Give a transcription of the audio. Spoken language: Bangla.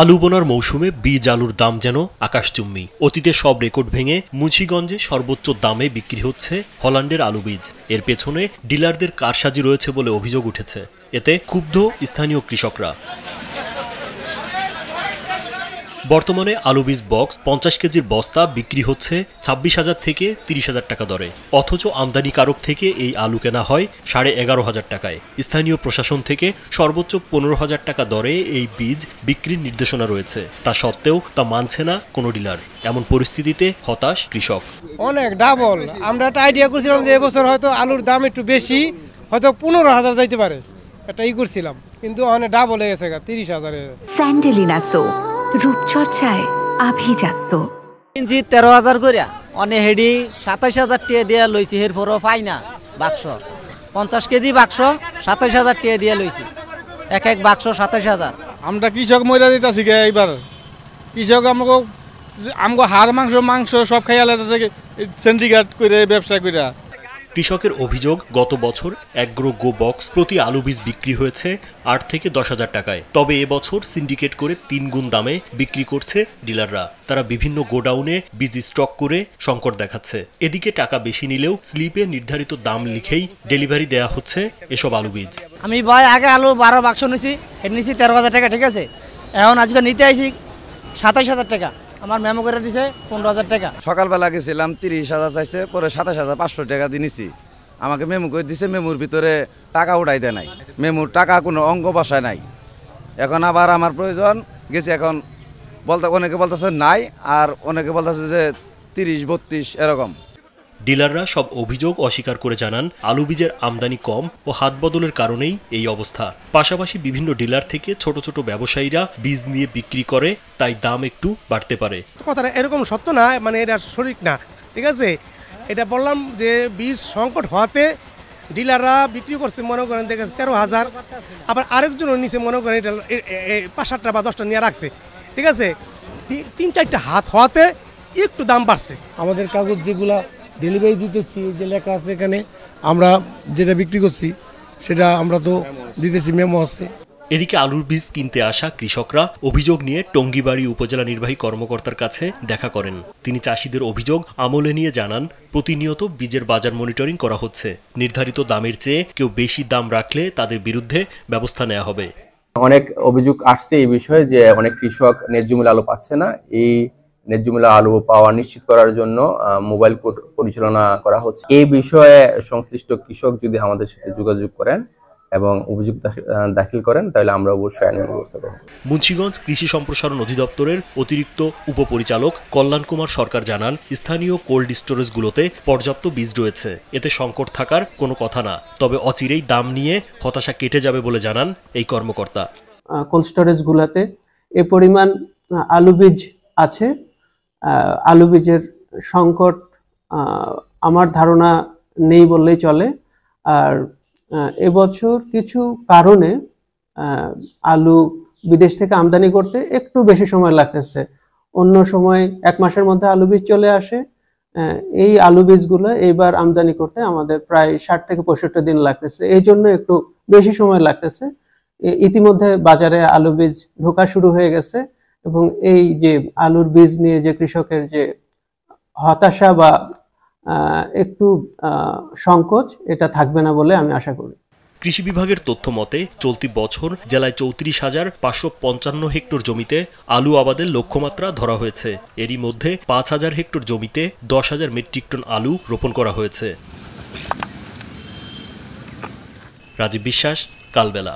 আলু বোনার মৌসুমে বীজ আলুর দাম যেন আকাশচুম্বী। অতীতে সব রেকর্ড ভেঙে মুন্সিগঞ্জে সর্বোচ্চ দামে বিক্রি হচ্ছে হল্যান্ডের আলু বীজ। এর পেছনে ডিলারদের কারসাজি রয়েছে বলে অভিযোগ উঠেছে। এতে ক্ষুব্ধ স্থানীয় কৃষকরা। বর্তমানে আলু বীজ বক্স 50 কেজির বস্তা বিক্রি হচ্ছে 26,000 থেকে 30,000 টাকা দরে, অথচ আমদানিকারক থেকে এই আলু কেনা হয় 11,500 টাকায়। স্থানীয় প্রশাসন থেকে সর্বোচ্চ 15,000 টাকা দরে এই বীজ বিক্রির নির্দেশনা রয়েছে, তা সত্ত্বেও তা মানছে না কোনো ডিলার। এমন পরিস্থিতিতে হতাশ কৃষক। অনেক ডাবল। আমরা একটা আইডিয়া করছিলাম যে এবছর হয়তো আলুর দাম একটু বেশি, হয়তো 15,000 যাইতে পারে, একটা করছিলাম, কিন্তু অনেক ডাবল হয়ে গেছে 30,000। স্যান্ডেলিনা সো রূপচর্চায় আভিজাত্য। ইঞ্চি 13,000 করিয়া অনে হেডি 27,000 টাকা দিয়ে লইছি। এরপরও পাই না বাক্স 50 কেজি বাক্স 27,000 টাকা দিয়ে লইছি। এক এক বাক্স 27,000। আমরা কৃষক মহিলা দিতেছি গে এইবার। কৃষক আমাকে হাড় মাংস সব খাইয়া লাগতেছে সিন্ডিকেট করে ব্যবসা কইরা। কৃষকের অভিযোগ, গত বছর এগ্রো গো বক্স প্রতি আলু বীজ বিক্রি হয়েছে 8 থেকে 10,000 টাকায়। তবে এবছর সিন্ডিকেট করে 3 গুণ দামে বিক্রি করছে ডিলাররা। তারা বিভিন্ন গোডাউনে বীজ স্টক করে সংকট দেখাচ্ছে। এদিকে টাকা বেশি নিলেও স্লিপে নির্ধারিত দাম লিখেই ডেলিভারি দেয়া হচ্ছে এসব আলু বীজ। আমি ভাই আগে আলু 12 বাক্স নিছি, এটা নিছি 13,000 টাকা, ঠিক আছে। এখন আজকে নিতে আইছি 27,000 টাকা, আমার মেমো করে দিছে 15,000 টাকা। সকালবেলা গেছিলাম 30,000 চাইছে, পরে 27,500 টাকা দিয়ে নিছি। আমাকে মেমো করে দিছে, মেমোর ভিতরে টাকা উঠাই দেয় নাই, মেমোর টাকা কোনো অঙ্ক বসায় নাই। এখন আবার আমার প্রয়োজন গেছি, এখন অনেকে বলতেছে নাই, আর অনেকে বলতেছে যে 30-32 এরকম। ডিলাররা সব অভিযোগ অস্বীকার করে জানান, আলু বীজের আমদানি কম ও হাত বদলের কারণেই এই অবস্থা। পাশাপাশি বিভিন্ন ডিলার থেকে ছোট ছোট ব্যবসায়ীরা বীজ নিয়ে বিক্রি করে, তাই দাম একটু বাড়তে পারে। কথাটা এরকম সত্য না, মানে এটা সঠিক না, ঠিক আছে। এটা বললাম যে বীজ সংকট হওয়াতে ডিলাররা বিক্রি করছে, মনে করেন দেখে 13,000, আবার আরেকজনও নিচে মনে করেন এটা 5-7টা বা 10টা নিয়ে রাখছে, ঠিক আছে। 3-4টা হাত হওয়াতে একটু দাম বাড়ছে। আমাদের কাগজ যেগুলা ডেলিভারি দিতেছি, যে লেখা আছে এখানে, আমরা যেটা বিক্রি করছি সেটা আমরা তো দিতেছি, মেমো আছে। এদিকে আলুর বীজ কিনতে আসা কৃষকরা অভিযোগ নিয়ে টঙ্গীবাড়ি উপজেলা নির্বাহী কর্মকর্তার কাছে দেখা করেন। তিনি চাষিদের অভিযোগ আমলে নিয়ে জানান, প্রতিনিয়ত বীজের বাজার মনিটরিং করা হচ্ছে। নির্ধারিত দামের চেয়ে কেউ বেশি দাম রাখলে তাদের বিরুদ্ধে ব্যবস্থা নেওয়া হবে। অনেক অভিযোগ আসছে এই বিষয়ে যে অনেক কৃষক ন্যায্য মূল্যে আলু পাচ্ছে না। এই ন্যায্য মূল্যে আলু পাওয়া নিশ্চিত করার জন্য মোবাইল কোর্ট পরিচালনা করা হচ্ছে। এই বিষয়ে সংশ্লিষ্ট কৃষক যদি আমাদের সাথে যোগাযোগ করেন এবং অভিযোগ দাখিল করেন, তাহলে আমরা অবশ্যই আইনের ব্যবস্থা করব। মুন্সিগঞ্জ কৃষি সম্প্রসারণ অধিদপ্তরের অতিরিক্ত উপপরিচালক কল্যাণ কুমার সরকার জানান, স্থানীয় কোল্ড স্টোরেজগুলোতে পর্যাপ্ত বীজ রয়েছে, এতে সংকট থাকার কোনো কথা না। তবে অচিরেই দাম নিয়ে হতাশা কেটে যাবে বলে জানান এই কর্মকর্তা। কোল্ড স্টোরেজগুলোতে এ পরিমাণ আলু বীজ আছে, আলু বীজের সংকট আমার ধারণা নেই বললেই চলে। আর এবছর কিছু কারণে আলু বিদেশ থেকে আমদানি করতে একটু বেশি সময় লাগতেছে। অন্য সময় 1 মাসের মধ্যে আলু বীজ চলে আসে। এই আলু বীজগুলো এইবার আমদানি করতে আমাদের প্রায় 60 থেকে 65 দিন লাগতেছে, এই জন্য একটু বেশি সময় লাগতেছে। ইতিমধ্যে বাজারে আলু বীজ ঢোকা শুরু হয়ে গেছে, এবং এই যে আলুর বীজ নিয়ে যে কৃষকের যে হতাশা বা একটু সংকোচ, এটা থাকবে না বলে আমি আশা করি। কৃষি বিভাগের তথ্য মতে চলতি বছর জেলায় 34,555 হেক্টর জমিতে আলু আবাদের লক্ষ্যমাত্রা ধরা হয়েছে। এরই মধ্যে 5,000 হেক্টর জমিতে 10,000 মেট্রিক টন আলু রোপণ করা হয়েছে। রাজীব বিশ্বাস, কালবেলা।